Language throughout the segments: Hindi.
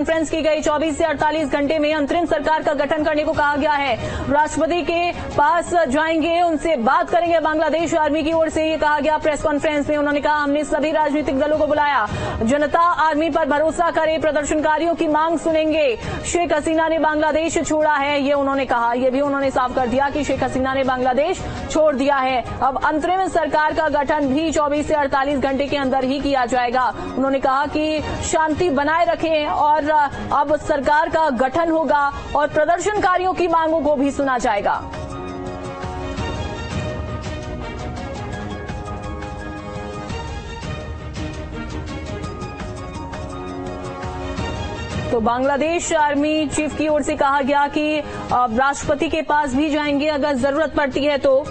कॉन्फ्रेंस की गई 24 से 48 घंटे में अंतरिम सरकार का गठन करने को कहा गया है। राष्ट्रपति के पास जाएंगे, उनसे बात करेंगे। बांग्लादेश आर्मी की ओर से ये कहा गया प्रेस कॉन्फ्रेंस में। उन्होंने कहा हमने सभी राजनीतिक दलों को बुलाया, जनता आर्मी पर भरोसा करे, प्रदर्शनकारियों की मांग सुनेंगे। शेख हसीना ने बांग्लादेश छोड़ा है, ये उन्होंने कहा। ये भी उन्होंने साफ कर दिया कि शेख हसीना ने बांग्लादेश छोड़ दिया है। अब अंतरिम सरकार का गठन भी 24 से 48 घंटे के अंदर ही किया जाएगा। उन्होंने कहा कि शांति बनाए रखें और अब सरकार का गठन होगा और प्रदर्शनकारियों की मांगों को भी सुना जाएगा। तो बांग्लादेश आर्मी चीफ की ओर से कहा गया कि राष्ट्रपति के पास भी जाएंगे अगर जरूरत पड़ती है तो।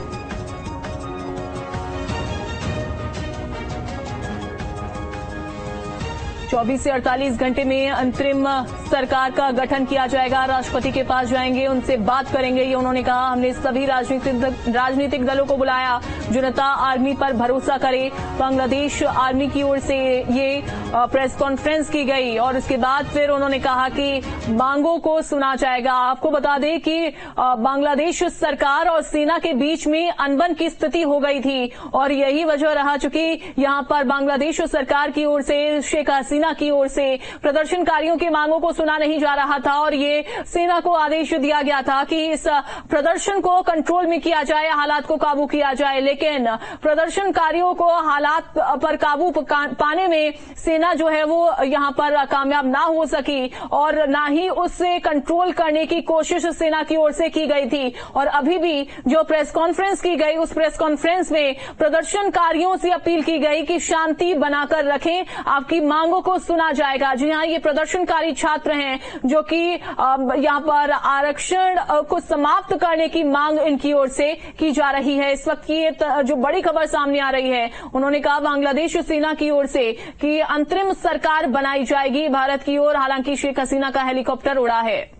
चौबीस से 48 घंटे में अंतरिम सरकार का गठन किया जाएगा। राष्ट्रपति के पास जाएंगे, उनसे बात करेंगे, ये उन्होंने कहा। हमने सभी राजनीतिक दलों को बुलाया, जनता आर्मी पर भरोसा करे। बांग्लादेश आर्मी की ओर से ये प्रेस कॉन्फ्रेंस की गई और उसके बाद फिर उन्होंने कहा कि मांगों को सुना जाएगा। आपको बता दें कि बांग्लादेश सरकार और सेना के बीच में अनबन की स्थिति हो गई थी और यही वजह रहा, चूंकि यहां पर बांग्लादेश सरकार की ओर से, शेख हसीना की ओर से प्रदर्शनकारियों की मांगों को सुना नहीं जा रहा था और ये सेना को आदेश दिया गया था कि इस प्रदर्शन को कंट्रोल में किया जाए, हालात को काबू किया जाए। लेकिन प्रदर्शनकारियों को हालात पर काबू पाने में सेना जो है वो यहां पर कामयाब ना हो सकी और ना ही उससे कंट्रोल करने की कोशिश सेना की ओर से की गई थी। और अभी भी जो प्रेस कॉन्फ्रेंस की गई, उस प्रेस कॉन्फ्रेंस में प्रदर्शनकारियों से अपील की गई कि शांति बनाकर रखें, आपकी मांगों को सुना जाएगा। जी हां, ये प्रदर्शनकारी छात्र हैं जो कि यहां पर आरक्षण को समाप्त करने की मांग इनकी ओर से की जा रही है। इस वक्त की जो बड़ी खबर सामने आ रही है, उन्होंने कहा बांग्लादेश सेना की ओर से कि अंतरिम सरकार बनाई जाएगी भारत की ओर। हालांकि शेख हसीना का हेलीकॉप्टर उड़ा है।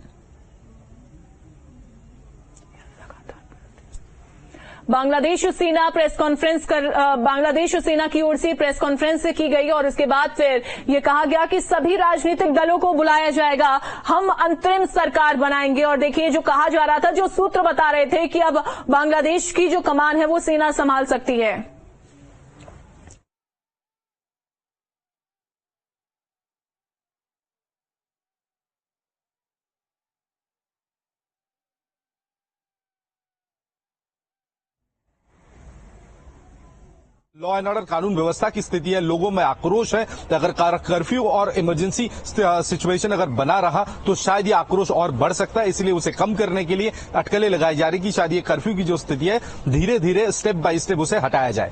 बांग्लादेश सेना की ओर से प्रेस कॉन्फ्रेंस की गई और उसके बाद फिर ये कहा गया कि सभी राजनीतिक दलों को बुलाया जाएगा, हम अंतरिम सरकार बनाएंगे। और देखिए, जो कहा जा रहा था, जो सूत्र बता रहे थे कि अब बांग्लादेश की जो कमान है वो सेना संभाल सकती है। लॉ एंड ऑर्डर, कानून व्यवस्था की स्थिति है, लोगों में आक्रोश है। अगर कर्फ्यू और इमरजेंसी सिचुएशन अगर बना रहा तो शायद ये आक्रोश और बढ़ सकता है। इसलिए उसे कम करने के लिए अटकलें लगाई जा रही कि शायद ये कर्फ्यू की जो स्थिति है धीरे धीरे स्टेप बाय स्टेप उसे हटाया जाए।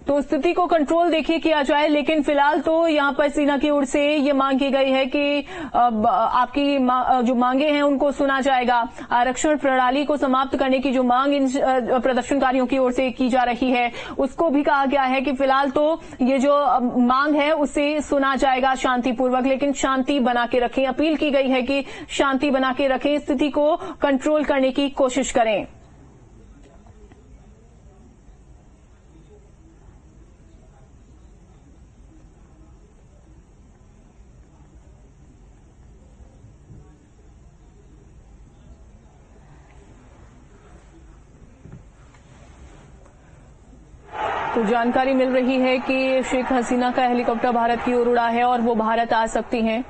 तो स्थिति को कंट्रोल देखिए किया जाए। लेकिन फिलहाल तो यहां पर सेना की ओर से ये मांग की गई है कि आपकी जो मांगे हैं उनको सुना जाएगा। आरक्षण प्रणाली को समाप्त करने की जो मांग इन प्रदर्शनकारियों की ओर से की जा रही है, उसको भी कहा गया है कि फिलहाल तो ये जो मांग है उसे सुना जाएगा शांतिपूर्वक, लेकिन शांति बना के रखें। अपील की गई है कि शांति बना के रखें, स्थिति को कंट्रोल करने की कोशिश करें। तो जानकारी मिल रही है कि शेख हसीना का हेलीकॉप्टर भारत की ओर उड़ा है और वो भारत आ सकती हैं।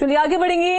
चलिए आगे बढ़ेंगे।